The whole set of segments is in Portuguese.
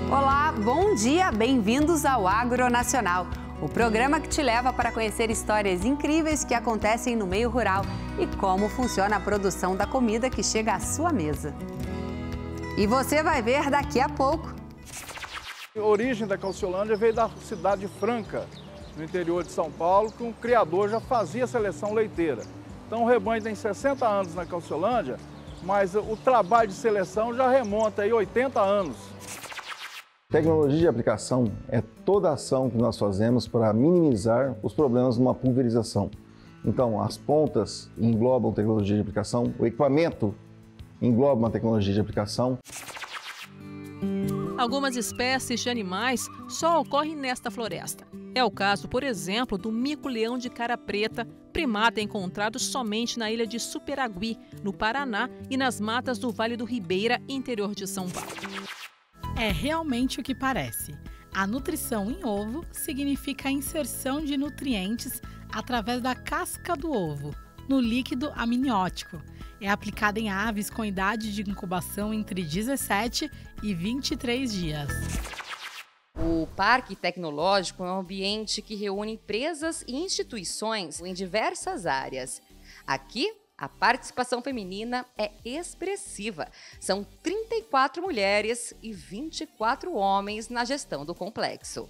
Olá, bom dia, bem-vindos ao Agronacional, o programa que te leva para conhecer histórias incríveis que acontecem no meio rural e como funciona a produção da comida que chega à sua mesa. E você vai ver daqui a pouco. A origem da Calciolândia veio da cidade de Franca, no interior de São Paulo, que um criador já fazia seleção leiteira. Então o rebanho tem 60 anos na Calciolândia, mas o trabalho de seleção já remonta aí 80 anos. Tecnologia de aplicação é toda a ação que nós fazemos para minimizar os problemas de uma pulverização. Então, as pontas englobam tecnologia de aplicação, o equipamento engloba uma tecnologia de aplicação. Algumas espécies de animais só ocorrem nesta floresta. É o caso, por exemplo, do mico-leão de cara preta, primata encontrado somente na ilha de Superagui, no Paraná, e nas matas do Vale do Ribeira, interior de São Paulo. É realmente o que parece. A nutrição em ovo significa a inserção de nutrientes através da casca do ovo, no líquido amniótico. É aplicada em aves com idade de incubação entre 17 e 23 dias. O Parque Tecnológico é um ambiente que reúne empresas e instituições em diversas áreas. Aqui, a participação feminina é expressiva. São 34 mulheres e 24 homens na gestão do complexo.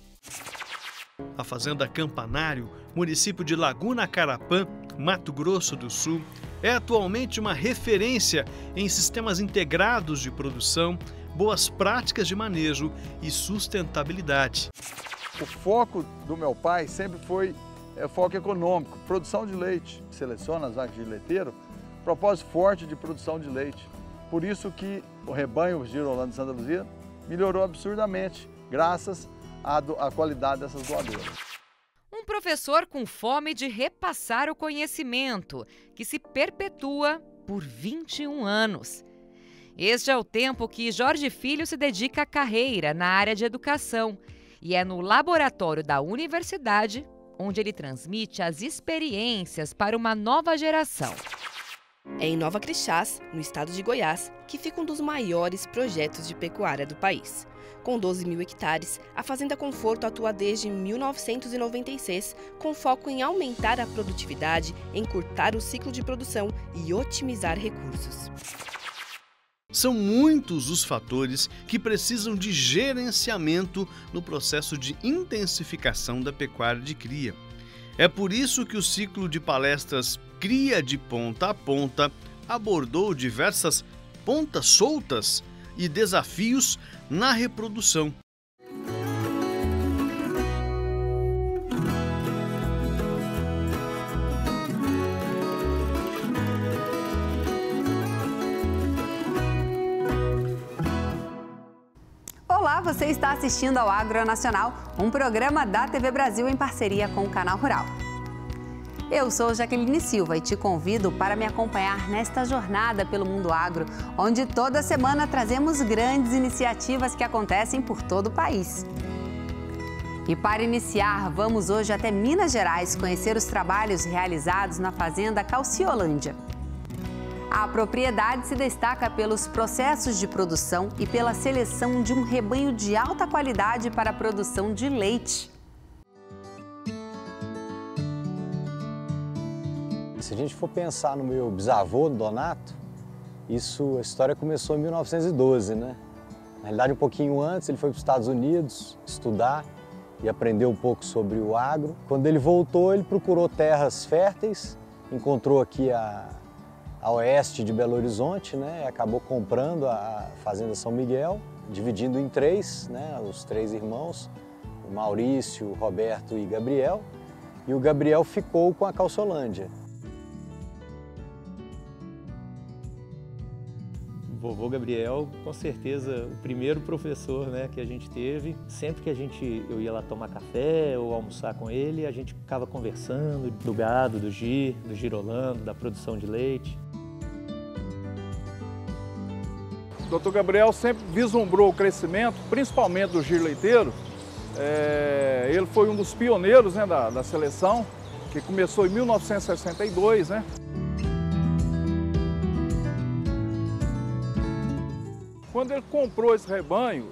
A Fazenda Campanário, município de Laguna Carapã, Mato Grosso do Sul, é atualmente uma referência em sistemas integrados de produção, boas práticas de manejo e sustentabilidade. O foco do meu pai sempre foi foco econômico, produção de leite. Seleciona as vacas de leiteiro, propósito forte de produção de leite. Por isso que o rebanho Girolando de Santa Luzia melhorou absurdamente, graças à qualidade dessas doadoras. Um professor com fome de repassar o conhecimento, que se perpetua por 21 anos. Este é o tempo que Jorge Filho se dedica à carreira na área de educação, e é no laboratório da universidade onde ele transmite as experiências para uma nova geração. É em Nova Crixás, no estado de Goiás, que fica um dos maiores projetos de pecuária do país. Com 12 mil hectares, a Fazenda Conforto atua desde 1996, com foco em aumentar a produtividade, encurtar o ciclo de produção e otimizar recursos. São muitos os fatores que precisam de gerenciamento no processo de intensificação da pecuária de cria. É por isso que o ciclo de palestras Cria de Ponta a Ponta abordou diversas pontas soltas e desafios na reprodução. Olá, você está assistindo ao Agronacional, um programa da TV Brasil em parceria com o Canal Rural. Eu sou Jaqueline Silva e te convido para me acompanhar nesta jornada pelo mundo agro, onde toda semana trazemos grandes iniciativas que acontecem por todo o país. E para iniciar, vamos hoje até Minas Gerais conhecer os trabalhos realizados na Fazenda Calciolândia. A propriedade se destaca pelos processos de produção e pela seleção de um rebanho de alta qualidade para a produção de leite. Se a gente for pensar no meu bisavô, Donato, a história começou em 1912, né? Na realidade, um pouquinho antes, ele foi para os Estados Unidos estudar e aprender um pouco sobre o agro. Quando ele voltou, ele procurou terras férteis, encontrou aqui a oeste de Belo Horizonte, né? E acabou comprando a Fazenda São Miguel, dividindo em três, né? Os três irmãos, o Maurício, o Roberto e Gabriel. E o Gabriel ficou com a Calciolândia. Vovô Gabriel, com certeza, o primeiro professor, né, que a gente teve. Sempre que eu ia lá tomar café ou almoçar com ele, a gente ficava conversando do gado, do girolando, da produção de leite. O Dr. Gabriel sempre vislumbrou o crescimento, principalmente do giro leiteiro. Ele foi um dos pioneiros, né, da seleção, que começou em 1962, né? Quando ele comprou esse rebanho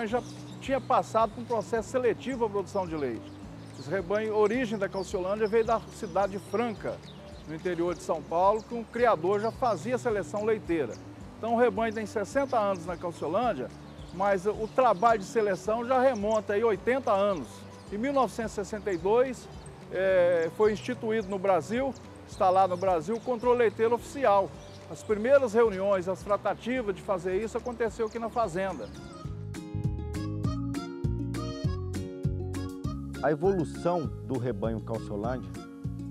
já tinha passado por um processo seletivo a produção de leite. Esse rebanho, a origem da Calciolândia veio da cidade de Franca, no interior de São Paulo, que um criador já fazia seleção leiteira. Então o rebanho tem 60 anos na Calciolândia, mas o trabalho de seleção já remonta aí 80 anos. Em 1962 foi instituído no Brasil, instalado no Brasil, o controle leiteiro oficial. As primeiras reuniões, as tratativas de fazer isso aconteceu aqui na fazenda. A evolução do rebanho Calciolândia,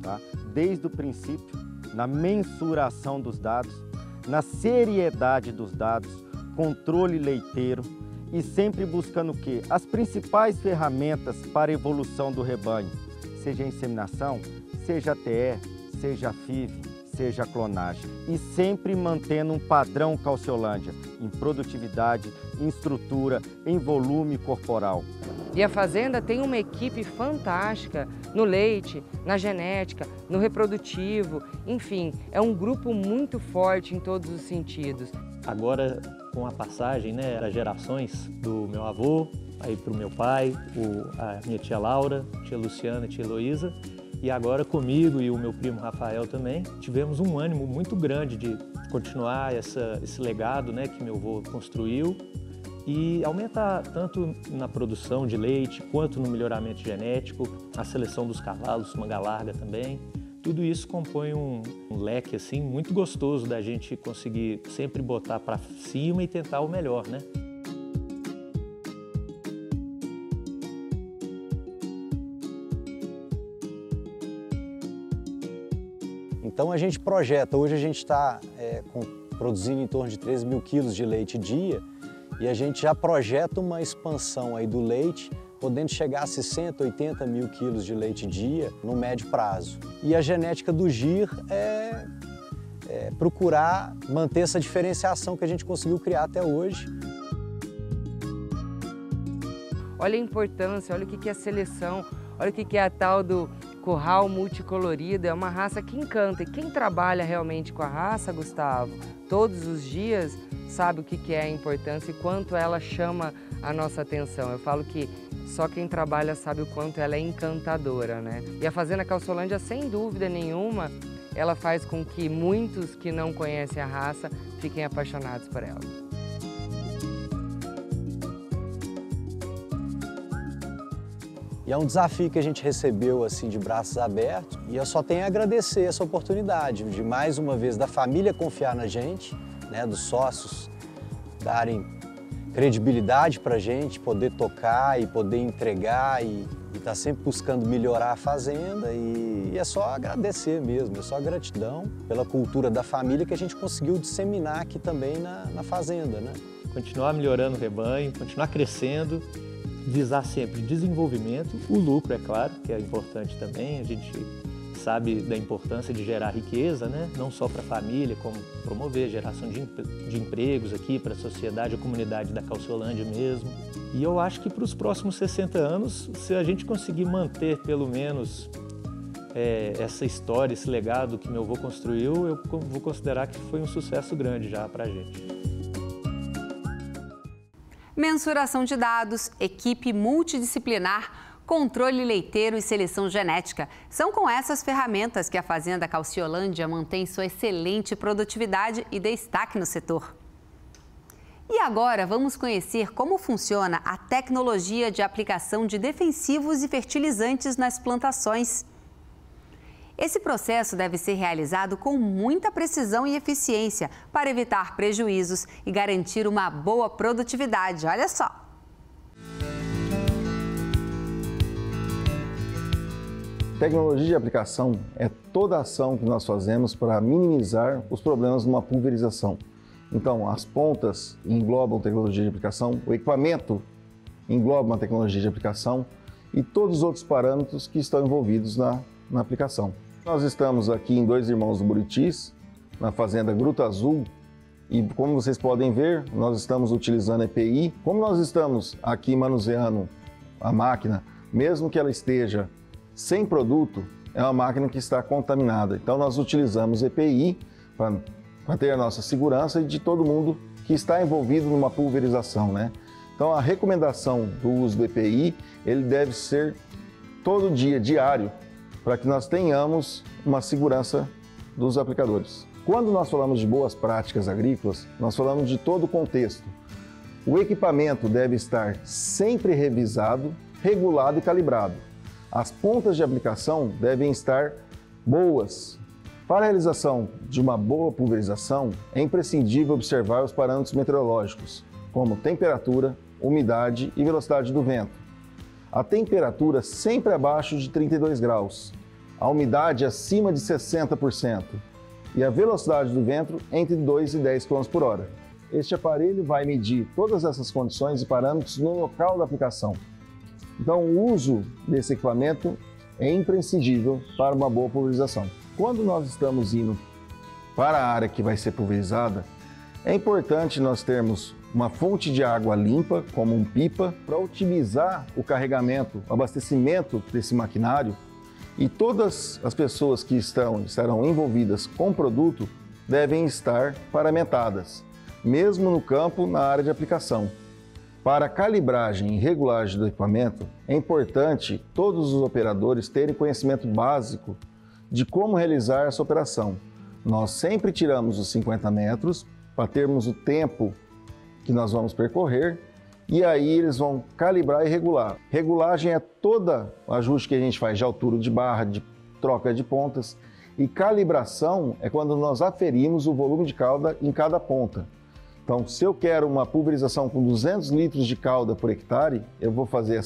tá? Desde o princípio, na mensuração dos dados, na seriedade dos dados, controle leiteiro e sempre buscando o quê? As principais ferramentas para a evolução do rebanho, seja a inseminação, seja a TE, seja a FIV, seja a clonagem. E sempre mantendo um padrão Calciolândia em produtividade, em estrutura, em volume corporal. E a fazenda tem uma equipe fantástica no leite, na genética, no reprodutivo, enfim, é um grupo muito forte em todos os sentidos. Agora, com a passagem, né, das gerações do meu avô, aí para o meu pai, a minha tia Laura, tia Luciana, tia Heloísa, e agora comigo e o meu primo Rafael também, tivemos um ânimo muito grande de continuar esse legado, né, que meu avô construiu e aumentar tanto na produção de leite quanto no melhoramento genético, a seleção dos cavalos, manga larga também. Tudo isso compõe um leque assim, muito gostoso da gente conseguir sempre botar para cima e tentar o melhor, né? Então a gente projeta, hoje a gente está produzindo em torno de 13 mil quilos de leite dia e a gente já projeta uma expansão aí do leite, podendo chegar a 60, 80 mil quilos de leite dia no médio prazo. E a genética do GIR é procurar manter essa diferenciação que a gente conseguiu criar até hoje. Olha a importância, olha o que é a seleção, olha o que é a tal do curral multicolorido, é uma raça que encanta. E quem trabalha realmente com a raça, Gustavo, todos os dias, sabe o que é a importância e quanto ela chama a nossa atenção. Eu falo que só quem trabalha sabe o quanto ela é encantadora, né? E a Fazenda Calciolândia, sem dúvida nenhuma, ela faz com que muitos que não conhecem a raça fiquem apaixonados por ela. E é um desafio que a gente recebeu assim de braços abertos e eu só tenho a agradecer essa oportunidade de mais uma vez da família confiar na gente, né, dos sócios darem credibilidade para a gente, poder tocar e poder entregar e estar sempre buscando melhorar a fazenda e é só agradecer mesmo, é só gratidão pela cultura da família que a gente conseguiu disseminar aqui também na fazenda, né? Continuar melhorando o rebanho, continuar crescendo, visar sempre desenvolvimento, o lucro, é claro, que é importante também, a gente sabe da importância de gerar riqueza, né? Não só para a família, como promover a geração de empregos aqui para a sociedade, a comunidade da Calciolândia mesmo. E eu acho que para os próximos 60 anos, se a gente conseguir manter pelo menos essa história, esse legado que meu avô construiu, eu vou considerar que foi um sucesso grande já para a gente. Mensuração de dados, equipe multidisciplinar, controle leiteiro e seleção genética. São com essas ferramentas que a Fazenda Calciolândia mantém sua excelente produtividade e destaque no setor. E agora vamos conhecer como funciona a tecnologia de aplicação de defensivos e fertilizantes nas plantações. Esse processo deve ser realizado com muita precisão e eficiência para evitar prejuízos e garantir uma boa produtividade. Olha só! Tecnologia de aplicação é toda a ação que nós fazemos para minimizar os problemas numa pulverização. Então, as pontas englobam tecnologia de aplicação, o equipamento engloba uma tecnologia de aplicação e todos os outros parâmetros que estão envolvidos na aplicação. Nós estamos aqui em Dois Irmãos do Buritis, na fazenda Gruta Azul, e como vocês podem ver, nós estamos utilizando EPI. Como nós estamos aqui manuseando a máquina, mesmo que ela esteja sem produto, é uma máquina que está contaminada. Então nós utilizamos EPI para ter a nossa segurança e de todo mundo que está envolvido numa pulverização, né? Então, a recomendação do uso do EPI, ele deve ser todo dia, diário, para que nós tenhamos uma segurança dos aplicadores. Quando nós falamos de boas práticas agrícolas, nós falamos de todo o contexto. O equipamento deve estar sempre revisado, regulado e calibrado. As pontas de aplicação devem estar boas. Para a realização de uma boa pulverização, é imprescindível observar os parâmetros meteorológicos, como temperatura, umidade e velocidade do vento. A temperatura sempre abaixo de 32 graus, a umidade acima de 60% e a velocidade do vento entre 2 e 10 km por hora. Este aparelho vai medir todas essas condições e parâmetros no local da aplicação. Então, o uso desse equipamento é imprescindível para uma boa pulverização. Quando nós estamos indo para a área que vai ser pulverizada, é importante nós termos uma fonte de água limpa, como um pipa, para otimizar o carregamento, o abastecimento desse maquinário, e todas as pessoas que estarão envolvidas com o produto devem estar paramentadas, mesmo no campo, na área de aplicação. Para a calibragem e regulagem do equipamento, é importante todos os operadores terem conhecimento básico de como realizar essa operação. Nós sempre tiramos os 50 metros para termos o tempo que nós vamos percorrer e aí eles vão calibrar e regular. Regulagem é todo o ajuste que a gente faz de altura de barra, de troca de pontas, e calibração é quando nós aferimos o volume de cauda em cada ponta. Então, se eu quero uma pulverização com 200 litros de cauda por hectare, eu vou fazer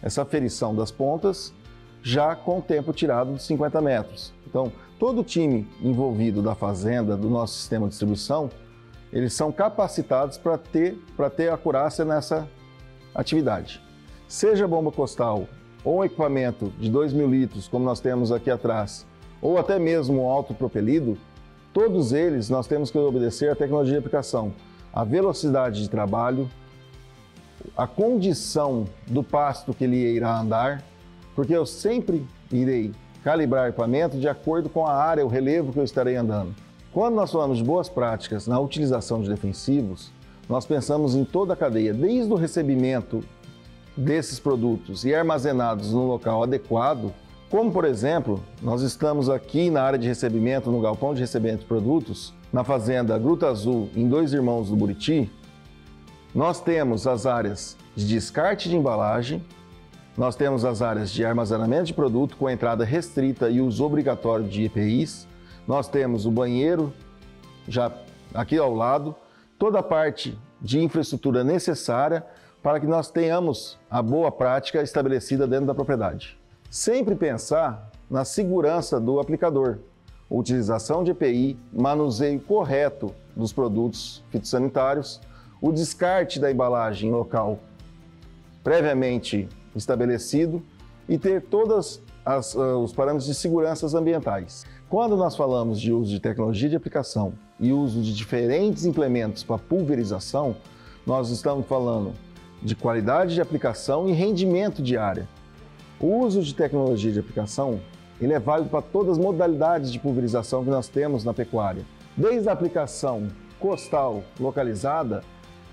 essa aferição das pontas já com o tempo tirado de 50 metros. Então, todo o time envolvido da fazenda, do nosso sistema de distribuição, eles são capacitados para ter acurácia nessa atividade. Seja bomba costal ou equipamento de 2.000 litros, como nós temos aqui atrás, ou até mesmo um autopropelido, todos eles nós temos que obedecer à tecnologia de aplicação, a velocidade de trabalho, a condição do pasto que ele irá andar, porque eu sempre irei calibrar o equipamento de acordo com a área, o relevo que eu estarei andando. Quando nós falamos de boas práticas na utilização de defensivos, nós pensamos em toda a cadeia, desde o recebimento desses produtos e armazenados no local adequado, como, por exemplo, nós estamos aqui na área de recebimento, no galpão de recebimento de produtos, na fazenda Gruta Azul, em Dois Irmãos do Buriti, nós temos as áreas de descarte de embalagem, nós temos as áreas de armazenamento de produto com entrada restrita e uso obrigatório de EPIs, nós temos o banheiro já aqui ao lado, toda a parte de infraestrutura necessária para que nós tenhamos a boa prática estabelecida dentro da propriedade. Sempre pensar na segurança do aplicador, utilização de EPI, manuseio correto dos produtos fitossanitários, o descarte da embalagem local previamente estabelecido e ter todos os parâmetros de segurança ambientais. Quando nós falamos de uso de tecnologia de aplicação e uso de diferentes implementos para pulverização, nós estamos falando de qualidade de aplicação e rendimento de área. O uso de tecnologia de aplicação ele é válido para todas as modalidades de pulverização que nós temos na pecuária, desde a aplicação costal localizada,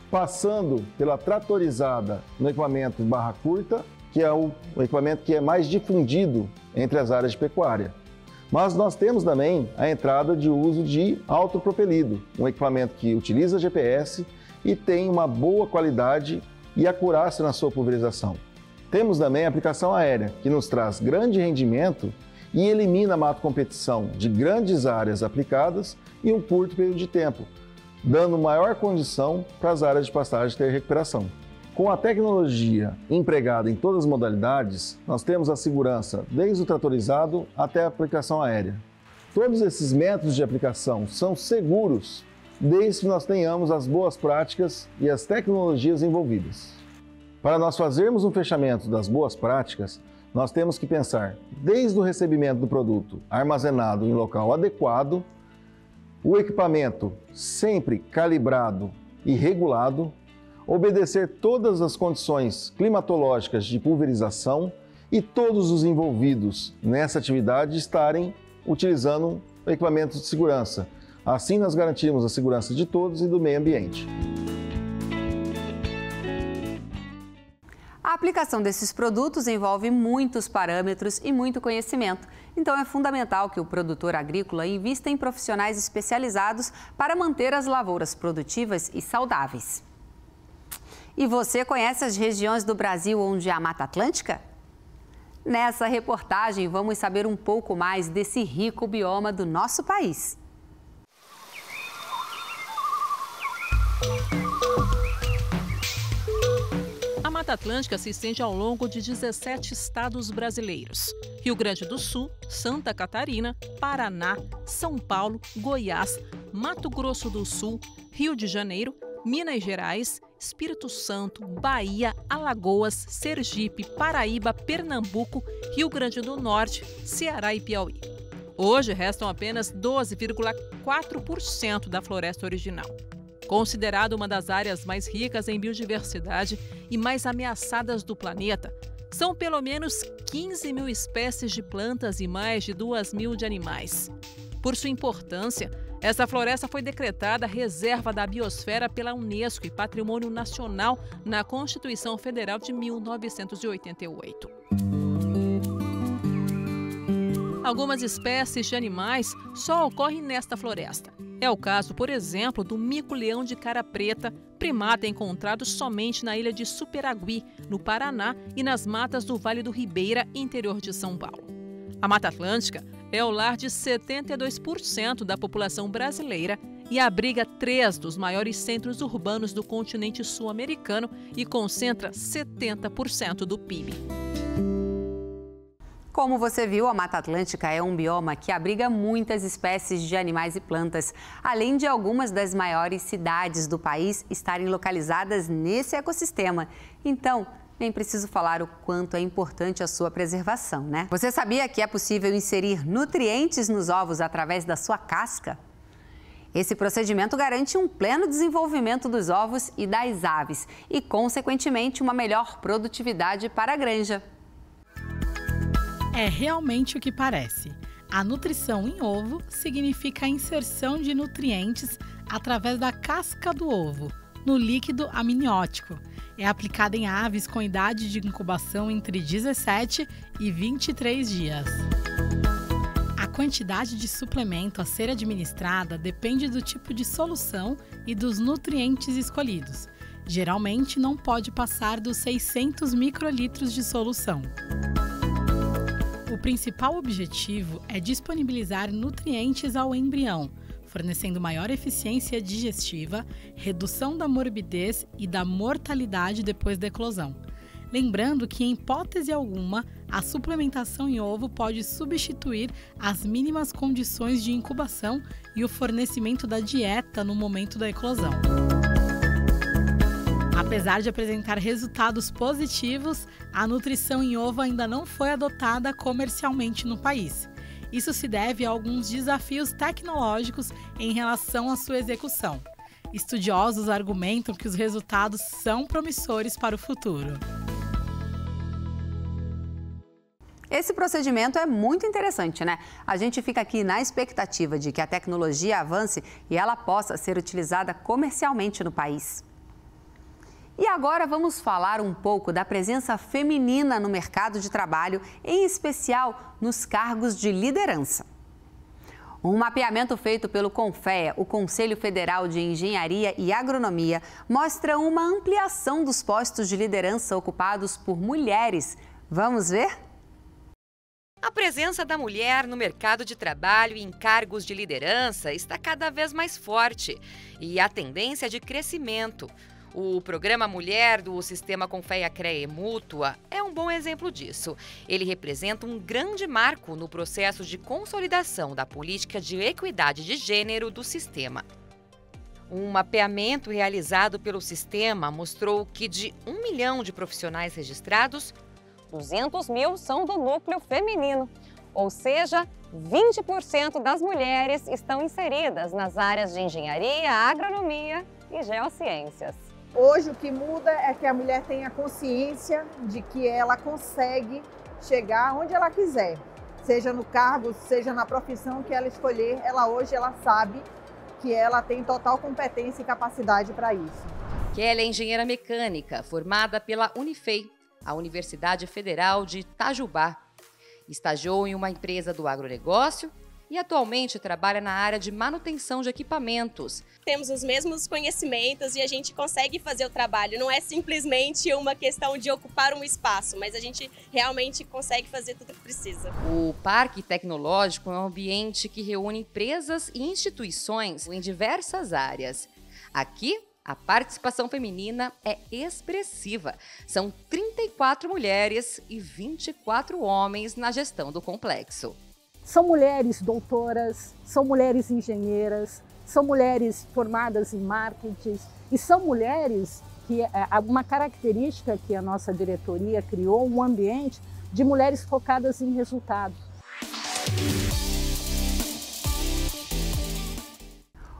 passando pela tratorizada no equipamento barra curta, que é o equipamento que é mais difundido entre as áreas de pecuária. Mas nós temos também a entrada de uso de autopropelido, um equipamento que utiliza GPS e tem uma boa qualidade e acurácia na sua pulverização. Temos também a aplicação aérea, que nos traz grande rendimento e elimina a mato-competição de grandes áreas aplicadas em um curto período de tempo, dando maior condição para as áreas de pastagem ter recuperação. Com a tecnologia empregada em todas as modalidades, nós temos a segurança desde o tratorizado até a aplicação aérea. Todos esses métodos de aplicação são seguros desde que nós tenhamos as boas práticas e as tecnologias envolvidas. Para nós fazermos um fechamento das boas práticas, nós temos que pensar desde o recebimento do produto armazenado em local adequado, o equipamento sempre calibrado e regulado, obedecer todas as condições climatológicas de pulverização e todos os envolvidos nessa atividade estarem utilizando equipamentos de segurança. Assim nós garantimos a segurança de todos e do meio ambiente. A aplicação desses produtos envolve muitos parâmetros e muito conhecimento. Então é fundamental que o produtor agrícola invista em profissionais especializados para manter as lavouras produtivas e saudáveis. E você conhece as regiões do Brasil onde há Mata Atlântica? Nessa reportagem vamos saber um pouco mais desse rico bioma do nosso país. A Mata Atlântica se estende ao longo de 17 estados brasileiros: Rio Grande do Sul, Santa Catarina, Paraná, São Paulo, Goiás, Mato Grosso do Sul, Rio de Janeiro, Minas Gerais, Espírito Santo, Bahia, Alagoas, Sergipe, Paraíba, Pernambuco, Rio Grande do Norte, Ceará e Piauí. Hoje restam apenas 12,4% da floresta original. Considerada uma das áreas mais ricas em biodiversidade e mais ameaçadas do planeta, são pelo menos 15 mil espécies de plantas e mais de 2 mil de animais. Por sua importância, essa floresta foi decretada Reserva da Biosfera pela Unesco e Patrimônio Nacional na Constituição Federal de 1988. Algumas espécies de animais só ocorrem nesta floresta. É o caso, por exemplo, do mico-leão de cara preta, primata encontrado somente na ilha de Superagui, no Paraná, e nas matas do Vale do Ribeira, interior de São Paulo. A Mata Atlântica é o lar de 72% da população brasileira e abriga 3 dos maiores centros urbanos do continente sul-americano e concentra 70% do PIB. Como você viu, a Mata Atlântica é um bioma que abriga muitas espécies de animais e plantas, além de algumas das maiores cidades do país estarem localizadas nesse ecossistema. Então, nem preciso falar o quanto é importante a sua preservação, né? Você sabia que é possível inserir nutrientes nos ovos através da sua casca? Esse procedimento garante um pleno desenvolvimento dos ovos e das aves e, consequentemente, uma melhor produtividade para a granja. É realmente o que parece. A nutrição em ovo significa a inserção de nutrientes através da casca do ovo, no líquido amniótico. É aplicada em aves com idade de incubação entre 17 e 23 dias. A quantidade de suplemento a ser administrada depende do tipo de solução e dos nutrientes escolhidos. Geralmente não pode passar dos 600 microlitros de solução. O principal objetivo é disponibilizar nutrientes ao embrião, fornecendo maior eficiência digestiva, redução da morbidez e da mortalidade depois da eclosão. Lembrando que, em hipótese alguma, a suplementação em ovo pode substituir as mínimas condições de incubação e o fornecimento da dieta no momento da eclosão. Apesar de apresentar resultados positivos, a nutrição em ovo ainda não foi adotada comercialmente no país. Isso se deve a alguns desafios tecnológicos em relação à sua execução. Estudiosos argumentam que os resultados são promissores para o futuro. Esse procedimento é muito interessante, né? A gente fica aqui na expectativa de que a tecnologia avance e ela possa ser utilizada comercialmente no país. E agora vamos falar um pouco da presença feminina no mercado de trabalho, em especial nos cargos de liderança. Um mapeamento feito pelo CONFEA, o Conselho Federal de Engenharia e Agronomia, mostra uma ampliação dos postos de liderança ocupados por mulheres. Vamos ver? A presença da mulher no mercado de trabalho e em cargos de liderança está cada vez mais forte e a tendência é de crescimento. O programa Mulher do Sistema CONFEA-CREA Mútua é um bom exemplo disso. Ele representa um grande marco no processo de consolidação da política de equidade de gênero do sistema. Um mapeamento realizado pelo sistema mostrou que de 1 milhão de profissionais registrados, 200 mil são do núcleo feminino, ou seja, 20% das mulheres estão inseridas nas áreas de engenharia, agronomia e geociências. Hoje o que muda é que a mulher tenha consciência de que ela consegue chegar onde ela quiser, seja no cargo, seja na profissão que ela escolher, hoje ela sabe que ela tem total competência e capacidade para isso. Kelly é engenheira mecânica, formada pela Unifei. a Universidade Federal de Itajubá. Estagiou em uma empresa do agronegócio e atualmente trabalha na área de manutenção de equipamentos. Temos os mesmos conhecimentos e a gente consegue fazer o trabalho. Não é simplesmente uma questão de ocupar um espaço, mas a gente realmente consegue fazer tudo o que precisa. O Parque Tecnológico é um ambiente que reúne empresas e instituições em diversas áreas. Aqui, a participação feminina é expressiva. São 34 mulheres e 24 homens na gestão do complexo. São mulheres doutoras, são mulheres engenheiras, são mulheres formadas em marketing e são mulheres que, uma característica que a nossa diretoria criou, um ambiente de mulheres focadas em resultados.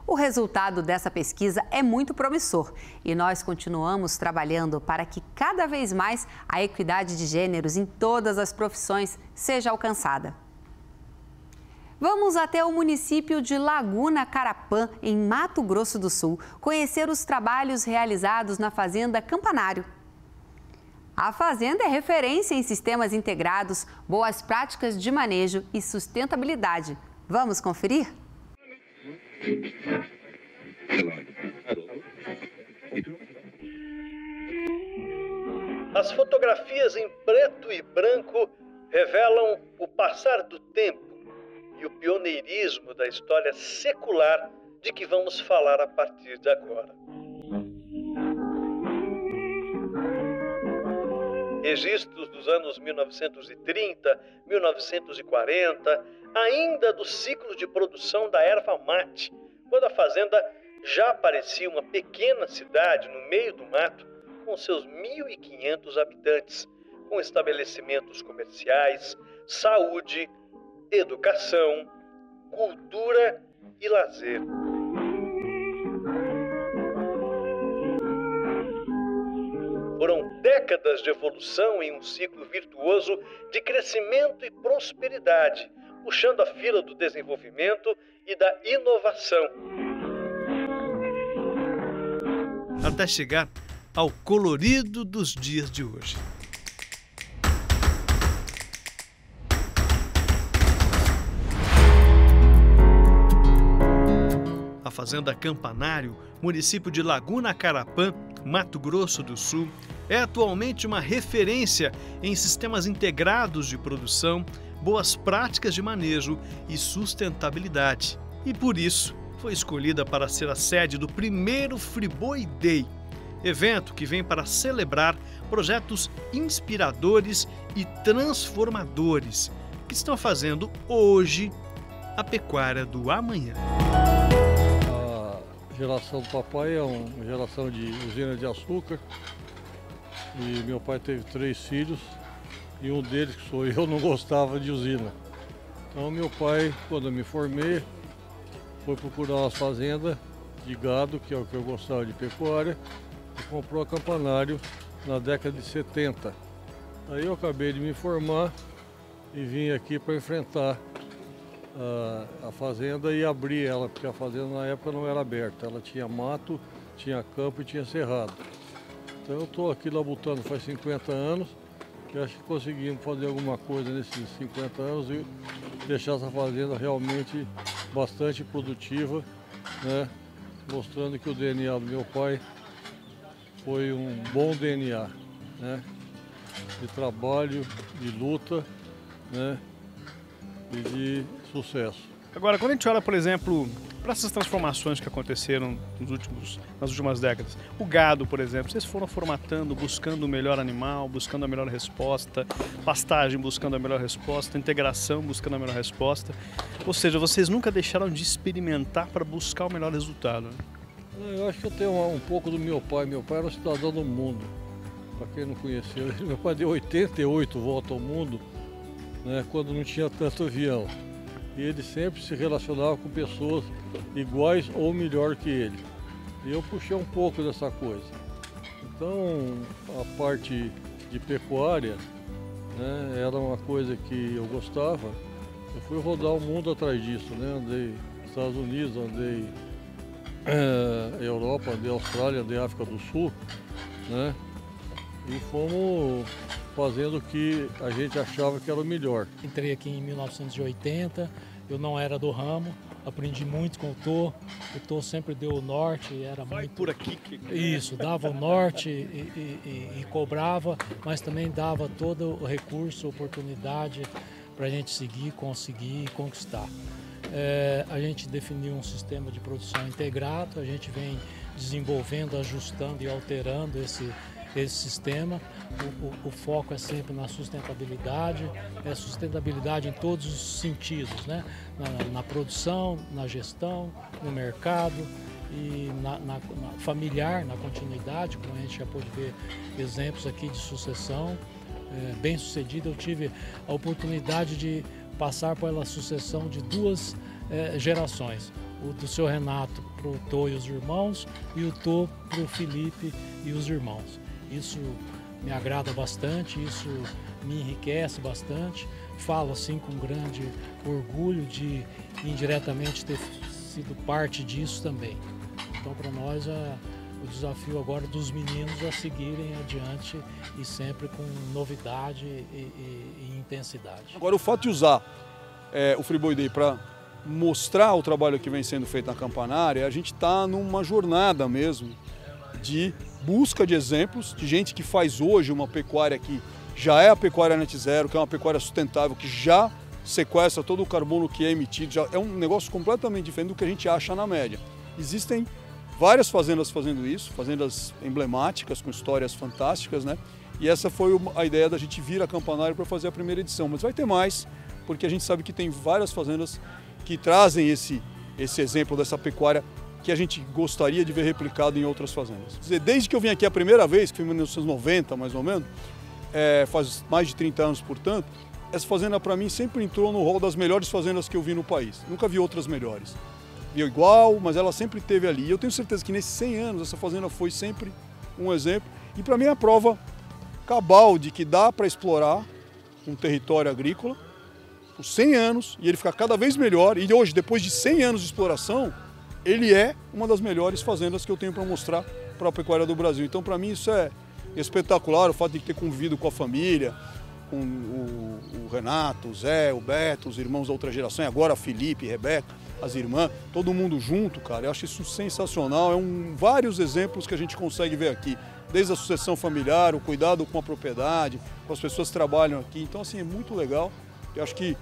O resultado dessa pesquisa é muito promissor e nós continuamos trabalhando para que cada vez mais a equidade de gêneros em todas as profissões seja alcançada. Vamos até o município de Laguna Carapã, em Mato Grosso do Sul, conhecer os trabalhos realizados na Fazenda Campanário. A fazenda é referência em sistemas integrados, boas práticas de manejo e sustentabilidade. Vamos conferir? As fotografias em preto e branco revelam o passar do tempo e o pioneirismo da história secular de que vamos falar a partir de agora. Registros dos anos 1930, 1940, ainda do ciclo de produção da erva mate, quando a fazenda já parecia uma pequena cidade no meio do mato, com seus 1.500 habitantes, com estabelecimentos comerciais, saúde, educação, cultura e lazer. Foram décadas de evolução em um ciclo virtuoso de crescimento e prosperidade, puxando a fila do desenvolvimento e da inovação. Até chegar ao colorido dos dias de hoje. A Fazenda Campanário, município de Laguna Carapã, Mato Grosso do Sul, é atualmente uma referência em sistemas integrados de produção, boas práticas de manejo e sustentabilidade. E por isso foi escolhida para ser a sede do primeiro Friboi Day, evento que vem para celebrar projetos inspiradores e transformadores que estão fazendo hoje a pecuária do amanhã. A geração do papai é uma geração de usina de açúcar e meu pai teve 3 filhos e um deles, que sou eu, não gostava de usina. Então meu pai, quando eu me formei, foi procurar uma fazenda de gado, que é o que eu gostava de pecuária, e comprou a Campanário na década de 70. Aí eu acabei de me formar e vim aqui para enfrentar a fazenda e abrir ela, porque a fazenda na época não era aberta. Ela tinha mato, tinha campo e tinha cerrado. Então eu estou aqui labutando faz 50 anos e acho que conseguimos fazer alguma coisa nesses 50 anos e deixar essa fazenda realmente bastante produtiva, né? Mostrando que o DNA do meu pai foi um bom DNA, né? De trabalho, de luta, né? E de sucesso. Agora, quando a gente olha, por exemplo, para essas transformações que aconteceram nas últimas décadas, o gado, por exemplo, vocês foram formatando, buscando o melhor animal, buscando a melhor resposta, pastagem buscando a melhor resposta, integração buscando a melhor resposta. Ou seja, vocês nunca deixaram de experimentar para buscar o melhor resultado, né? Eu acho que eu tenho um pouco do meu pai. Meu pai era um cidadão do mundo. Para quem não conheceu, meu pai deu 88 voltas ao mundo, né, quando não tinha tanto avião. E ele sempre se relacionava com pessoas iguais ou melhor que ele. E eu puxei um pouco dessa coisa. Então, a parte de pecuária, né, era uma coisa que eu gostava. Eu fui rodar o mundo atrás disso, né? Andei nos Estados Unidos, andei Europa, andei Austrália, andei África do Sul, né? e fomos fazendo o que a gente achava que era o melhor. Entrei aqui em 1980, eu não era do ramo, aprendi muito com o Tô sempre deu o norte, era Vai muito... por aqui. Isso, dava o norte e cobrava, mas também dava todo o recurso, oportunidade para a gente seguir, conseguir e conquistar. A gente definiu um sistema de produção integrado, a gente vem desenvolvendo, ajustando e alterando esse sistema. O foco é sempre na sustentabilidade, sustentabilidade em todos os sentidos, né? Na produção, na gestão, no mercado e na familiar, na continuidade, como a gente já pôde ver exemplos aqui de sucessão bem sucedida. Eu tive a oportunidade de passar pela sucessão de duas gerações, o do seu Renato para o Tô e os irmãos e o Tô para o Felipe e os irmãos. Isso me agrada bastante, isso me enriquece bastante. Falo assim com grande orgulho de indiretamente ter sido parte disso também. Então, para nós, o desafio agora dos meninos é seguirem adiante e sempre com novidade e intensidade. Agora, o fato de usar o Friboi Day para mostrar o trabalho que vem sendo feito na Campanária, a gente está numa jornada mesmo de busca de exemplos, de gente que faz hoje uma pecuária que já é a pecuária Net Zero, que é uma pecuária sustentável, que já sequestra todo o carbono que é emitido, já é um negócio completamente diferente do que a gente acha na média. Existem várias fazendas fazendo isso, fazendas emblemáticas, com histórias fantásticas, né? E essa foi a ideia da gente vir a Campanária para fazer a primeira edição. Mas vai ter mais, porque a gente sabe que tem várias fazendas que trazem esse exemplo dessa pecuária que a gente gostaria de ver replicado em outras fazendas. Quer dizer, desde que eu vim aqui a primeira vez, que foi em 1990 mais ou menos, faz mais de 30 anos, portanto, essa fazenda para mim sempre entrou no rol das melhores fazendas que eu vi no país. Nunca vi outras melhores. Vi igual, mas ela sempre esteve ali. E eu tenho certeza que nesses 100 anos essa fazenda foi sempre um exemplo. E para mim é a prova cabal de que dá para explorar um território agrícola por 100 anos e ele ficar cada vez melhor. E hoje, depois de 100 anos de exploração, ele é uma das melhores fazendas que eu tenho para mostrar para a pecuária do Brasil. Então, para mim, isso é espetacular, o fato de ter convivido com a família, com o Renato, o Zé, o Beto, os irmãos da outra geração, e agora Felipe, Rebeca, as irmãs, todo mundo junto, cara. Eu acho isso sensacional. Vários exemplos que a gente consegue ver aqui, desde a sucessão familiar, o cuidado com a propriedade, com as pessoas que trabalham aqui. Então, assim, é muito legal. Eu acho que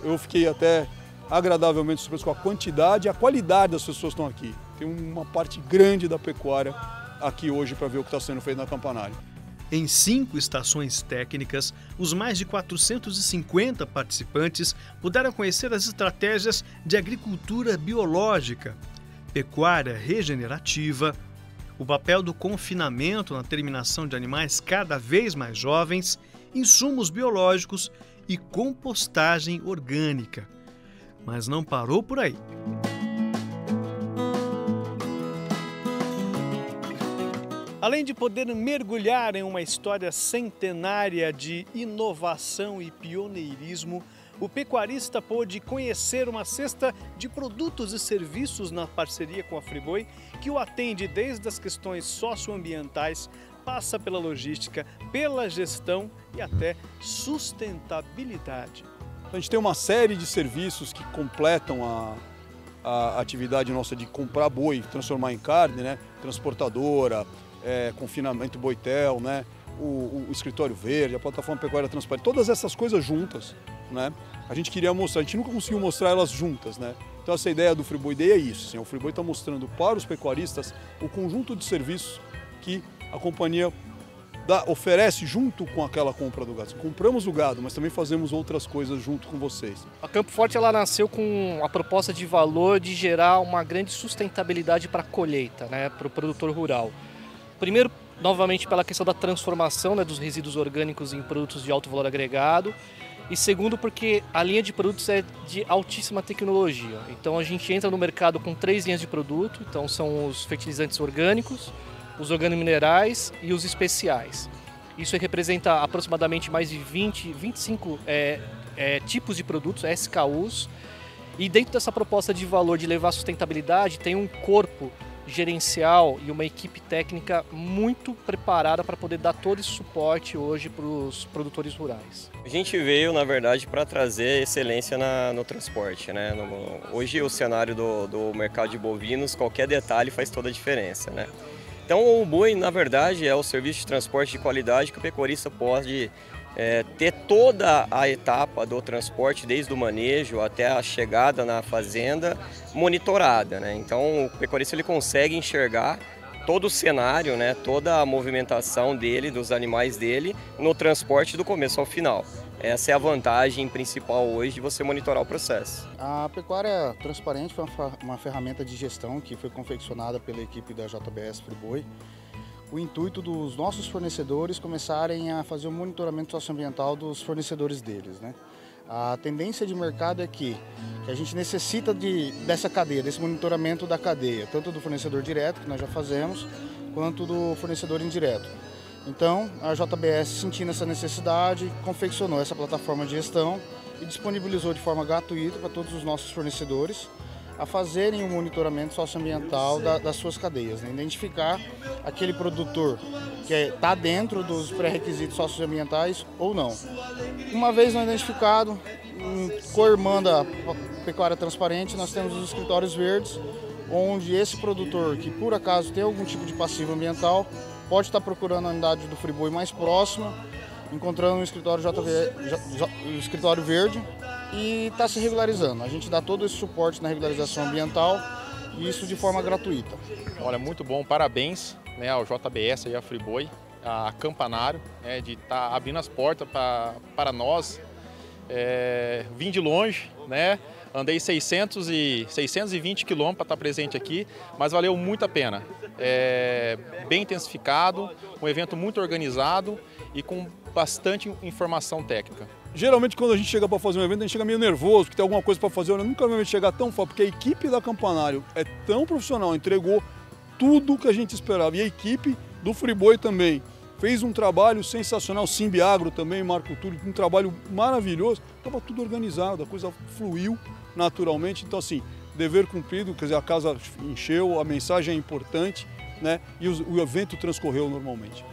eu fiquei até agradavelmente surpreso com a quantidade e a qualidade das pessoas que estão aqui. Tem uma parte grande da pecuária aqui hoje para ver o que está sendo feito na Campanária. Em 5 estações técnicas, os mais de 450 participantes puderam conhecer as estratégias de agricultura biológica, pecuária regenerativa, o papel do confinamento na terminação de animais cada vez mais jovens, insumos biológicos e compostagem orgânica. Mas não parou por aí. Além de poder mergulhar em uma história centenária de inovação e pioneirismo, o pecuarista pôde conhecer uma cesta de produtos e serviços na parceria com a Friboi, que o atende desde as questões socioambientais, passa pela logística, pela gestão e até sustentabilidade. A gente tem uma série de serviços que completam a atividade nossa de comprar boi, transformar em carne, né? Transportadora, confinamento Boitel, né? O escritório verde, a plataforma pecuária transparente, todas essas coisas juntas, né? A gente queria mostrar, a gente nunca conseguiu mostrar elas juntas, né? Então essa ideia do Friboi Day é isso, assim, o Friboi está mostrando para os pecuaristas o conjunto de serviços que a companhia oferece junto com aquela compra do gado. Compramos o gado, mas também fazemos outras coisas junto com vocês. A Campo Forte ela nasceu com a proposta de valor de gerar uma grande sustentabilidade para a colheita, né, para o produtor rural. Primeiro, novamente, pela questão da transformação, né, dos resíduos orgânicos em produtos de alto valor agregado. E segundo, porque a linha de produtos é de altíssima tecnologia. Então a gente entra no mercado com 3 linhas de produto. Então são os fertilizantes orgânicos, os organominerais e os especiais. Isso representa aproximadamente mais de 25 tipos de produtos, SKUs. E dentro dessa proposta de valor de levar sustentabilidade, tem um corpo gerencial e uma equipe técnica muito preparada para poder dar todo esse suporte hoje para os produtores rurais. A gente veio, na verdade, para trazer excelência no transporte, né? Hoje o cenário do mercado de bovinos, qualquer detalhe faz toda a diferença, né? Então o boi, na verdade, é o serviço de transporte de qualidade que o pecuarista pode ter toda a etapa do transporte, desde o manejo até a chegada na fazenda, monitorada, né? Então o pecuarista ele consegue enxergar todo o cenário, né? Toda a movimentação dele, dos animais dele, no transporte do começo ao final. Essa é a vantagem principal hoje de você monitorar o processo. A pecuária transparente foi uma ferramenta de gestão que foi confeccionada pela equipe da JBS Friboi. O intuito dos nossos fornecedores começarem a fazer o monitoramento socioambiental dos fornecedores deles, né? A tendência de mercado é que a gente necessita dessa cadeia, desse monitoramento da cadeia, tanto do fornecedor direto, que nós já fazemos, quanto do fornecedor indireto. Então, a JBS, sentindo essa necessidade, confeccionou essa plataforma de gestão e disponibilizou de forma gratuita para todos os nossos fornecedores a fazerem o monitoramento socioambiental das suas cadeias, né? Identificar aquele produtor que está dentro dos pré-requisitos socioambientais ou não. Uma vez não identificado, coirmando a pecuária transparente, nós temos os escritórios verdes, onde esse produtor que por acaso tem algum tipo de passivo ambiental pode estar procurando a unidade do Friboi mais próxima, encontrando um escritório escritório verde e está se regularizando. A gente dá todo esse suporte na regularização ambiental e isso de forma gratuita. Olha, muito bom, parabéns, né, ao JBS e à Friboi, a Campanário, né, de estar abrindo as portas para nós. Vim de longe, né? Andei 620 quilômetros para estar presente aqui, mas valeu muito a pena. Bem intensificado, um evento muito organizado e com bastante informação técnica. Geralmente quando a gente chega para fazer um evento, a gente chega meio nervoso, porque tem alguma coisa para fazer. Eu nunca vi chegar tão fácil, porque a equipe da Campanário é tão profissional, entregou tudo o que a gente esperava. E a equipe do Friboi também fez um trabalho sensacional, Simbiagro também, Marco Túlio, um trabalho maravilhoso. Estava tudo organizado, a coisa fluiu naturalmente. Então assim, dever cumprido, quer dizer, a casa encheu, a mensagem é importante, né? E o evento transcorreu normalmente.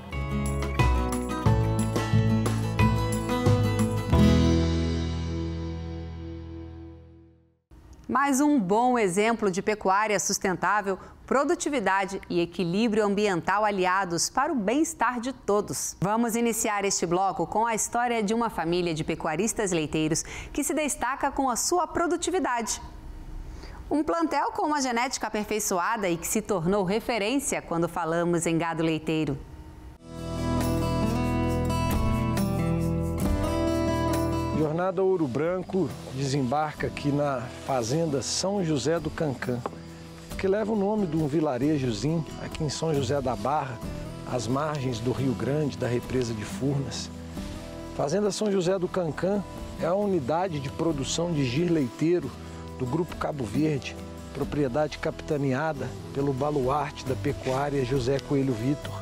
Mais um bom exemplo de pecuária sustentável, produtividade e equilíbrio ambiental aliados para o bem-estar de todos. Vamos iniciar este bloco com a história de uma família de pecuaristas leiteiros que se destaca com a sua produtividade. Um plantel com uma genética aperfeiçoada e que se tornou referência quando falamos em gado leiteiro. Jornada Ouro Branco desembarca aqui na fazenda São José do Cancã, que leva o nome de um vilarejozinho aqui em São José da Barra, às margens do Rio Grande, da represa de Furnas. Fazenda São José do Cancã é a unidade de produção de gir leiteiro do Grupo Cabo Verde, propriedade capitaneada pelo baluarte da pecuária José Coelho Vitor.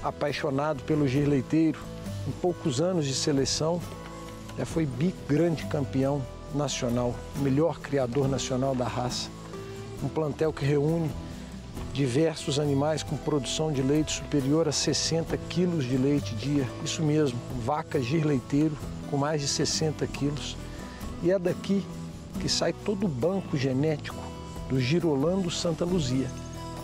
Apaixonado pelo gir leiteiro, em poucos anos de seleção, já foi grande campeão nacional, melhor criador nacional da raça. Um plantel que reúne diversos animais com produção de leite superior a 60 quilos de leite dia. Isso mesmo, vaca gir leiteiro com mais de 60 quilos. E é daqui que sai todo o banco genético do Girolando Santa Luzia.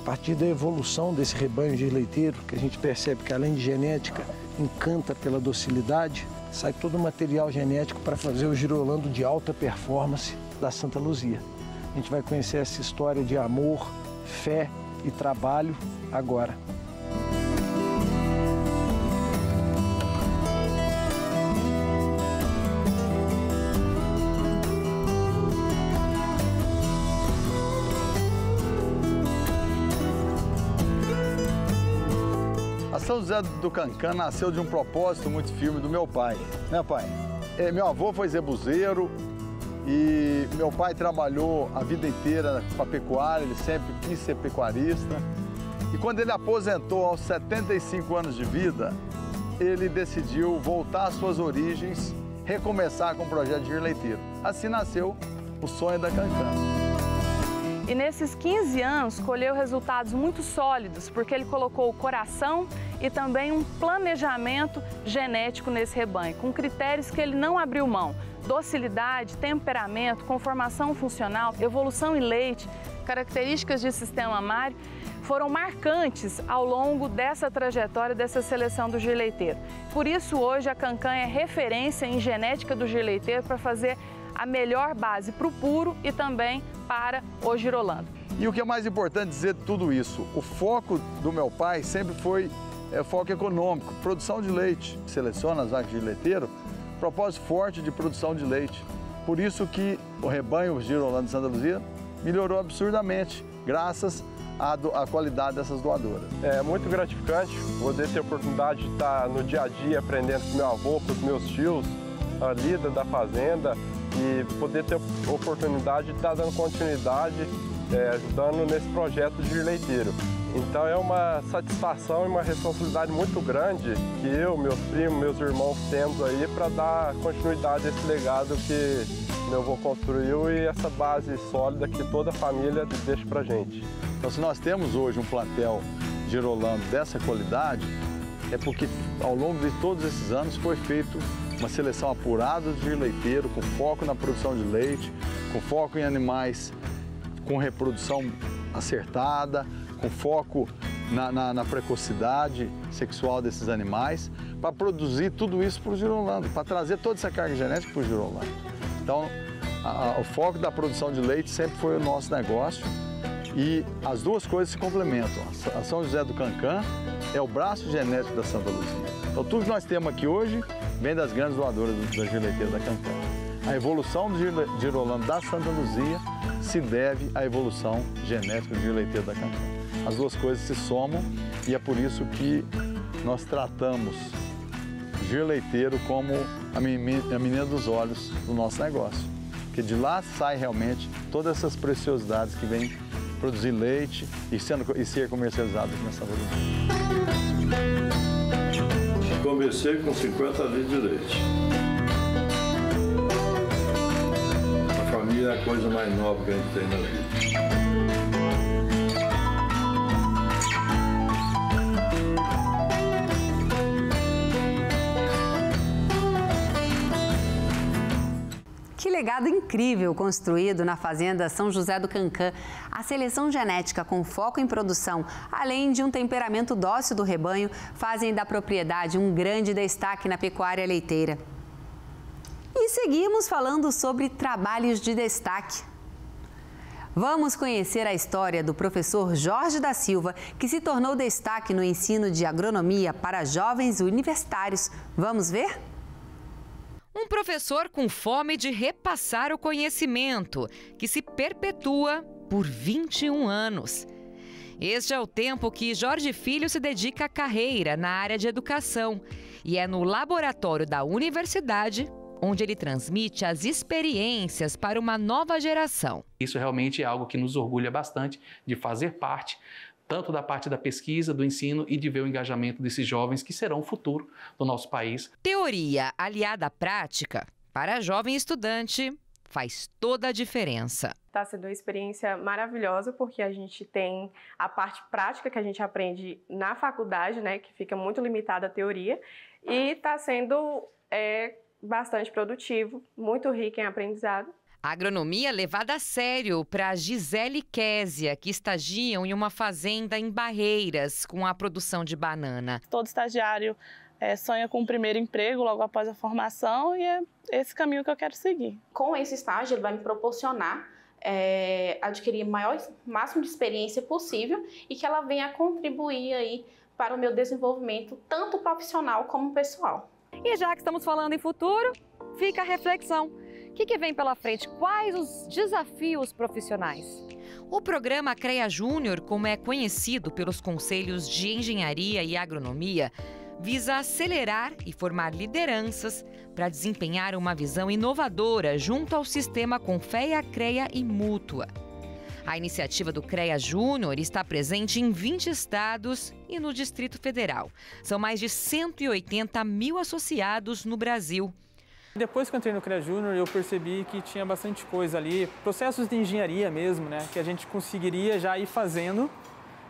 A partir da evolução desse rebanho gir leiteiro, que a gente percebe que além de genética, encanta pela docilidade, sai todo o material genético para fazer o Girolando de alta performance da Santa Luzia. A gente vai conhecer essa história de amor, fé e trabalho agora. São José do Cancã nasceu de um propósito muito firme do meu pai, né, pai? Meu avô foi zebuzeiro e meu pai trabalhou a vida inteira com a pecuária, ele sempre quis ser pecuarista. E quando ele aposentou aos 75 anos de vida, ele decidiu voltar às suas origens, recomeçar com o projeto de gir leiteiro. Assim nasceu o sonho da Cancã. E nesses 15 anos colheu resultados muito sólidos, porque ele colocou o coração e também um planejamento genético nesse rebanho, com critérios que ele não abriu mão: docilidade, temperamento, conformação funcional, evolução em leite, características de sistema mamário, foram marcantes ao longo dessa trajetória, dessa seleção do gir leiteiro. Por isso, hoje, a Cancan é referência em genética do gir leiteiro para fazer a melhor base para o puro e também para o girolando. E o que é mais importante dizer de tudo isso, o foco do meu pai sempre foi foco econômico, produção de leite. Seleciona as vacas de leiteiro, propósito forte de produção de leite. Por isso que o rebanho girolando de Santa Luzia melhorou absurdamente, graças à qualidade dessas doadoras. É muito gratificante poder ter a oportunidade de estar no dia a dia aprendendo com meu avô, com os meus tios, a lida da fazenda, e poder ter a oportunidade de estar dando continuidade, ajudando nesse projeto de gir leiteiro. Então é uma satisfação e uma responsabilidade muito grande que eu, meus primos, meus irmãos temos aí para dar continuidade a esse legado que meu avô construiu e essa base sólida que toda a família deixa pra gente. Então, se nós temos hoje um plantel girolando dessa qualidade, é porque ao longo de todos esses anos foi feito uma seleção apurada de gir leiteiro, com foco na produção de leite, com foco em animais com reprodução acertada, com foco na precocidade sexual desses animais, para produzir tudo isso para o girolando, para trazer toda essa carga genética para o girolando. Então, o foco da produção de leite sempre foi o nosso negócio e as duas coisas se complementam. A São José do Cancan é o braço genético da Santa Luzia. Então, tudo que nós temos aqui hoje vem das grandes doadoras da gir leiteiro da Cancan. A evolução do girolando da Santa Luzia se deve à evolução genética do gir leiteiro da Cancan. As duas coisas se somam e é por isso que nós tratamos o gir leiteiro como a menina dos olhos do nosso negócio. Porque de lá sai realmente todas essas preciosidades que vêm produzir leite e ser comercializadas nessa região. Comecei com 50 litros de leite. A família é a coisa mais nova que a gente tem na vida. Que legado incrível construído na Fazenda São José do Cancan. A seleção genética com foco em produção, além de um temperamento dócil do rebanho, fazem da propriedade um grande destaque na pecuária leiteira. E seguimos falando sobre trabalhos de destaque. Vamos conhecer a história do professor Jorge da Silva, que se tornou destaque no ensino de agronomia para jovens universitários. Vamos ver? Um professor com fome de repassar o conhecimento, que se perpetua por 21 anos. Este é o tempo que Jorge Filho se dedica à carreira na área de educação e é no laboratório da universidade onde ele transmite as experiências para uma nova geração. Isso realmente é algo que nos orgulha bastante de fazer parte tanto da parte da pesquisa, do ensino e de ver o engajamento desses jovens que serão o futuro do nosso país. Teoria aliada à prática, para jovem estudante, faz toda a diferença. Está sendo uma experiência maravilhosa porque a gente tem a parte prática que a gente aprende na faculdade, né, que fica muito limitada à teoria, e está sendo bastante produtivo, muito rico em aprendizado. A agronomia levada a sério para Gisele e Késia, que estagiam em uma fazenda em Barreiras com a produção de banana. Todo estagiário sonha com o primeiro emprego logo após a formação e é esse caminho que eu quero seguir. Com esse estágio, ele vai me proporcionar adquirir o máximo de experiência possível e que ela venha contribuir aí para o meu desenvolvimento, tanto profissional como pessoal. E já que estamos falando em futuro, fica a reflexão. O que vem pela frente? Quais os desafios profissionais? O programa CREA Júnior, como é conhecido pelos conselhos de engenharia e agronomia, visa acelerar e formar lideranças para desempenhar uma visão inovadora junto ao sistema Confea, CREA e Mútua. A iniciativa do CREA Júnior está presente em 20 estados e no Distrito Federal. São mais de 180 mil associados no Brasil. Depois que eu entrei no CREA Júnior, eu percebi que tinha bastante coisa ali, processos de engenharia mesmo, né, que a gente conseguiria já ir fazendo,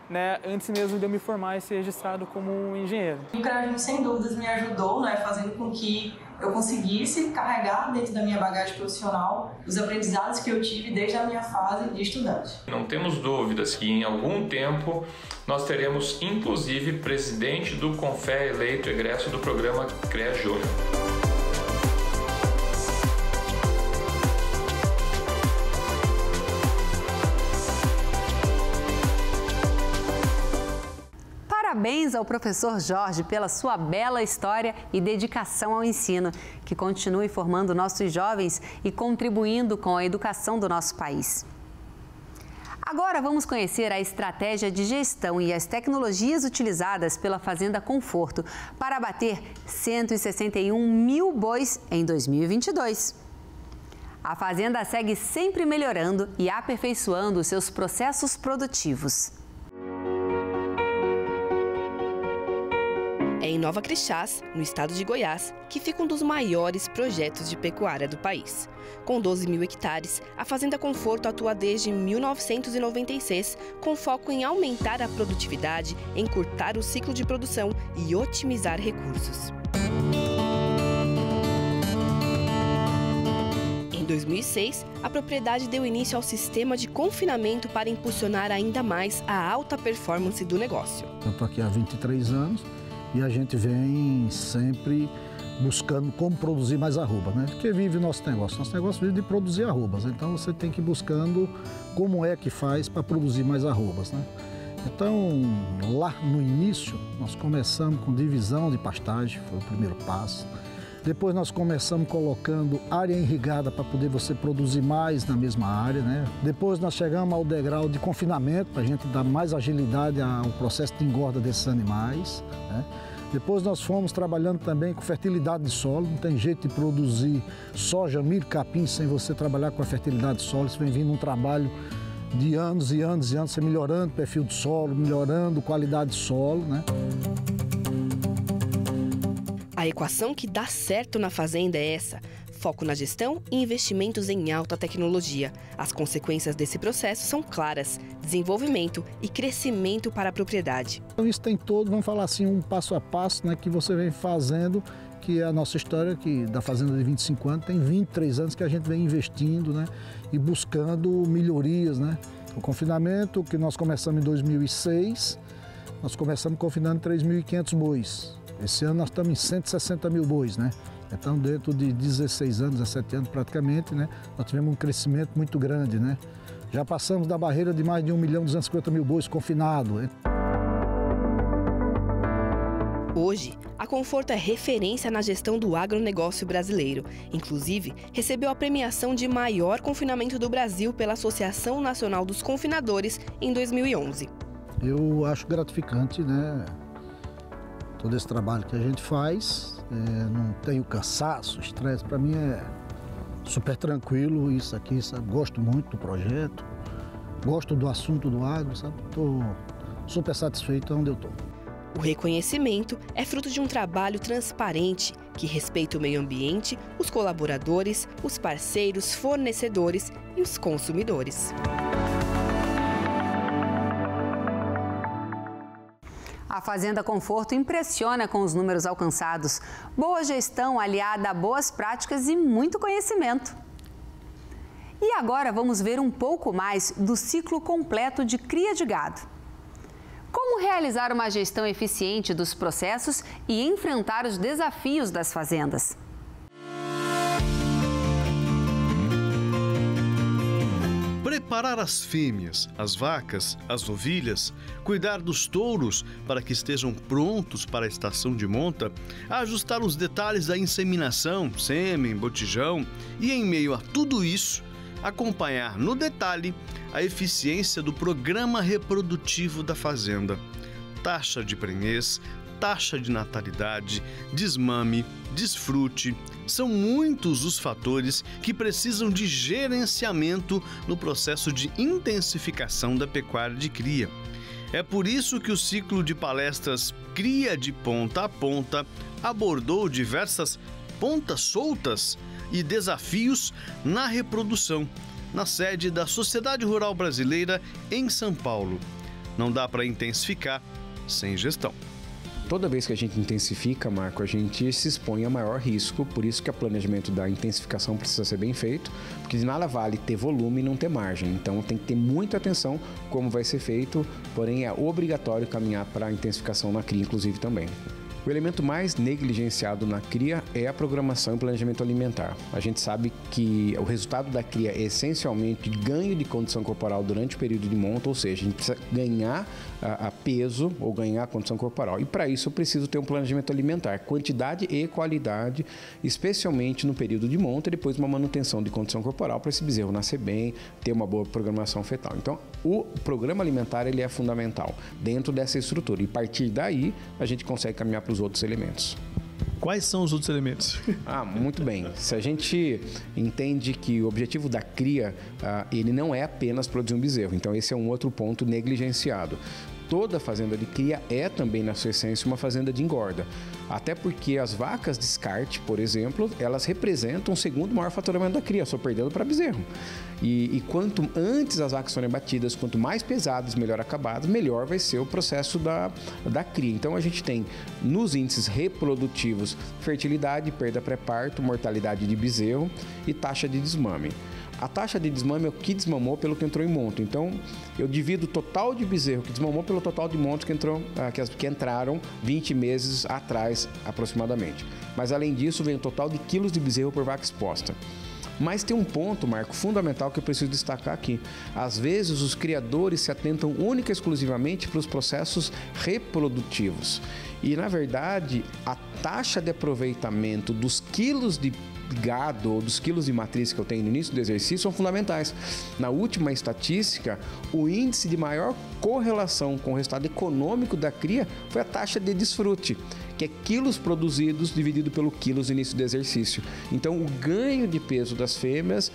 né, antes mesmo de eu me formar e ser registrado como engenheiro. O CREA Júnior, sem dúvidas, me ajudou, né, fazendo com que eu conseguisse carregar dentro da minha bagagem profissional os aprendizados que eu tive desde a minha fase de estudante. Não temos dúvidas que em algum tempo nós teremos, inclusive, presidente do CONFEA eleito egresso do programa CREA Júnior. Parabéns ao professor Jorge pela sua bela história e dedicação ao ensino, que continue formando nossos jovens e contribuindo com a educação do nosso país. Agora vamos conhecer a estratégia de gestão e as tecnologias utilizadas pela Fazenda Conforto para abater 161 mil bois em 2022. A Fazenda segue sempre melhorando e aperfeiçoando os seus processos produtivos. É em Nova Crixás, no estado de Goiás, que fica um dos maiores projetos de pecuária do país. Com 12 mil hectares, a Fazenda Conforto atua desde 1996, com foco em aumentar a produtividade, encurtar o ciclo de produção e otimizar recursos. Em 2006, a propriedade deu início ao sistema de confinamento para impulsionar ainda mais a alta performance do negócio. Eu estou aqui há 23 anos. E a gente vem sempre buscando como produzir mais arroba, né? Porque vive o nosso negócio. Nosso negócio vive de produzir arrobas. Então você tem que ir buscando como é que faz para produzir mais arrobas, né? Então, lá no início, nós começamos com divisão de pastagem, foi o primeiro passo. Depois nós começamos colocando área irrigada para poder você produzir mais na mesma área, né? Depois nós chegamos ao degrau de confinamento para a gente dar mais agilidade ao processo de engorda desses animais, né? Depois nós fomos trabalhando também com fertilidade de solo. Não tem jeito de produzir soja, milho, capim sem você trabalhar com a fertilidade de solo. Isso vem vindo um trabalho de anos e anos e anos, você melhorando o perfil do solo, melhorando a qualidade do solo, né? A equação que dá certo na fazenda é essa: foco na gestão e investimentos em alta tecnologia. As consequências desse processo são claras: desenvolvimento e crescimento para a propriedade. Então isso tem todo, vamos falar assim, um passo a passo, né, que você vem fazendo, que é a nossa história que da fazenda de 25 anos, tem 23 anos que a gente vem investindo, né, e buscando melhorias, né. O confinamento que nós começamos em 2006, nós começamos confinando 3.500 bois. Esse ano nós estamos em 160 mil bois, né? Então, dentro de 16 anos, 17 anos praticamente, né? Nós tivemos um crescimento muito grande, né? Já passamos da barreira de mais de 1.250.000 bois confinados. Hoje, a Conforto é referência na gestão do agronegócio brasileiro. Inclusive, recebeu a premiação de maior confinamento do Brasil pela Associação Nacional dos Confinadores em 2011. Eu acho gratificante, né? Todo esse trabalho que a gente faz, não tenho cansaço, estresse, para mim é super tranquilo isso aqui, sabe? Gosto muito do projeto, gosto do assunto do agro, sabe? Estou super satisfeito onde eu estou. O reconhecimento é fruto de um trabalho transparente que respeita o meio ambiente, os colaboradores, os parceiros, fornecedores e os consumidores. A Fazenda Conforto impressiona com os números alcançados. Boa gestão aliada a boas práticas e muito conhecimento. E agora vamos ver um pouco mais do ciclo completo de cria de gado. Como realizar uma gestão eficiente dos processos e enfrentar os desafios das fazendas? Preparar as fêmeas, as vacas, as novilhas, cuidar dos touros para que estejam prontos para a estação de monta, ajustar os detalhes da inseminação, sêmen, botijão e, em meio a tudo isso, acompanhar no detalhe a eficiência do programa reprodutivo da fazenda. Taxa de prenhez, taxa de natalidade, desmame, desfrute, são muitos os fatores que precisam de gerenciamento no processo de intensificação da pecuária de cria. É por isso que o ciclo de palestras Cria de Ponta a Ponta abordou diversas pontas soltas e desafios na reprodução, na sede da Sociedade Rural Brasileira em São Paulo. Não dá para intensificar sem gestão. Toda vez que a gente intensifica, Marco, a gente se expõe a maior risco, por isso que o planejamento da intensificação precisa ser bem feito, porque de nada vale ter volume e não ter margem. Então tem que ter muita atenção como vai ser feito, porém é obrigatório caminhar para a intensificação na cria, inclusive, também. O elemento mais negligenciado na cria é a programação e planejamento alimentar. A gente sabe que o resultado da cria é essencialmente ganho de condição corporal durante o período de monta, ou seja, a gente precisa ganhar a peso ou ganhar a condição corporal. E para isso eu preciso ter um planejamento alimentar, quantidade e qualidade, especialmente no período de monta e depois uma manutenção de condição corporal para esse bezerro nascer bem, ter uma boa programação fetal. Então, o programa alimentar ele é fundamental dentro dessa estrutura e a partir daí a gente consegue caminhar para os outros elementos. Quais são os outros elementos? Muito bem. Se a gente entende que o objetivo da cria, ele não é apenas produzir um bezerro, então esse é um outro ponto negligenciado. Toda fazenda de cria é também, na sua essência, uma fazenda de engorda. Até porque as vacas descarte, por exemplo, elas representam o segundo maior faturamento da cria, só perdendo para bezerro. E quanto antes as vacas forem batidas, quanto mais pesadas, melhor acabadas, melhor vai ser o processo da cria. Então a gente tem nos índices reprodutivos fertilidade, perda pré-parto, mortalidade de bezerro e taxa de desmame. A taxa de desmame é o que desmamou pelo que entrou em monto. Então, eu divido o total de bezerro que desmamou pelo total de montos que entraram 20 meses atrás, aproximadamente. Mas, além disso, vem o total de quilos de bezerro por vaca exposta. Mas tem um ponto, Marco, fundamental que eu preciso destacar aqui. Às vezes, os criadores se atentam única e exclusivamente para os processos reprodutivos. E, na verdade, a taxa de aproveitamento dos quilos de gado ou dos quilos de matriz que eu tenho no início do exercício são fundamentais. Na última estatística, o índice de maior correlação com o resultado econômico da cria foi a taxa de desfrute, que é quilos produzidos dividido pelo quilos no início do exercício. Então, o ganho de peso das fêmeas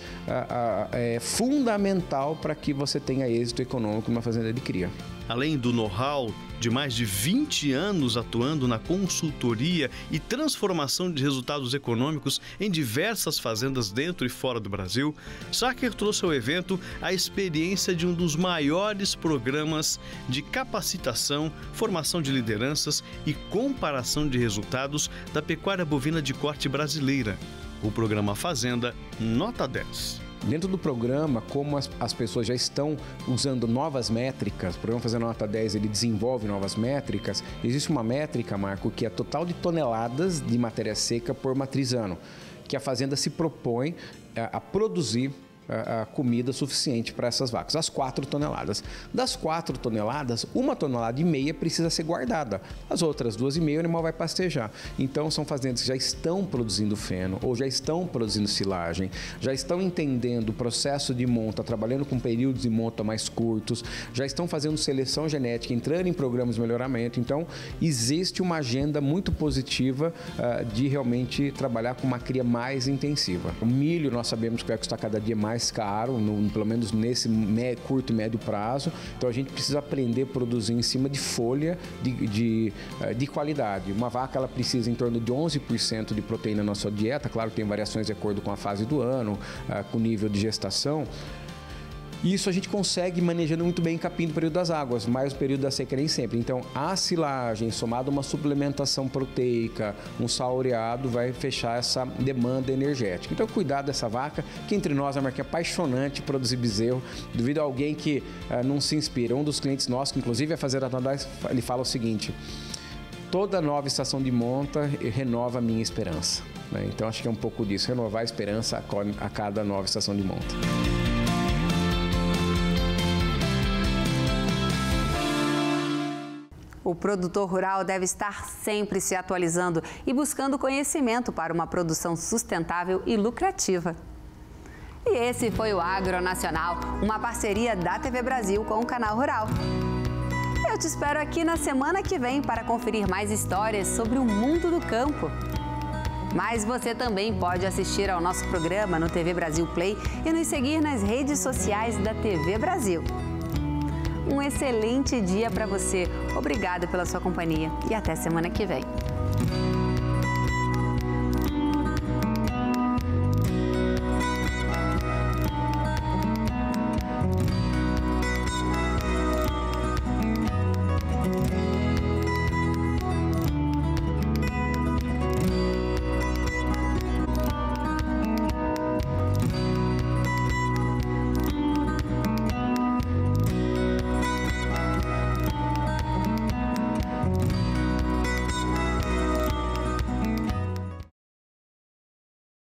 é fundamental para que você tenha êxito econômico numa fazenda de cria. Além do know-how de mais de 20 anos atuando na consultoria e transformação de resultados econômicos em diversas fazendas dentro e fora do Brasil, Sacher trouxe ao evento a experiência de um dos maiores programas de capacitação, formação de lideranças e comparação de resultados da pecuária bovina de corte brasileira, o programa Fazenda Nota 10. Dentro do programa, como as pessoas já estão usando novas métricas, o programa Fazenda Nota 10 ele desenvolve novas métricas, existe uma métrica, Marco, que é total de toneladas de matéria seca por matriz ano, que a fazenda se propõe a produzir a comida suficiente para essas vacas, as 4 toneladas. Das 4 toneladas, 1,5 tonelada precisa ser guardada. As outras 2,5 o animal vai pastejar. Então, são fazendas que já estão produzindo feno ou já estão produzindo silagem, já estão entendendo o processo de monta, trabalhando com períodos de monta mais curtos, já estão fazendo seleção genética, entrando em programas de melhoramento. Então, existe uma agenda muito positiva de realmente trabalhar com uma cria mais intensiva. O milho, nós sabemos que vai custar cada dia mais caro, pelo menos nesse curto e médio prazo. Então a gente precisa aprender a produzir em cima de folha de qualidade. Uma vaca ela precisa em torno de 11% de proteína na sua dieta, claro que tem variações de acordo com a fase do ano, com o nível de gestação. Isso a gente consegue manejando muito bem capim no período das águas, mas o período da seca nem sempre. Então, a silagem, somado a uma suplementação proteica, um saureado, vai fechar essa demanda energética. Então, cuidar dessa vaca, que entre nós é uma marca apaixonante produzir bezerro. Duvido a alguém que não se inspira. Um dos clientes nossos, que inclusive é fazer a Tandais, ele fala o seguinte: toda nova estação de monta renova a minha esperança. Então, acho que é um pouco disso, renovar a esperança a cada nova estação de monta. O produtor rural deve estar sempre se atualizando e buscando conhecimento para uma produção sustentável e lucrativa. E esse foi o Agro Nacional, uma parceria da TV Brasil com o Canal Rural. Eu te espero aqui na semana que vem para conferir mais histórias sobre o mundo do campo. Mas você também pode assistir ao nosso programa no TV Brasil Play e nos seguir nas redes sociais da TV Brasil. Um excelente dia para você. Obrigada pela sua companhia e até semana que vem.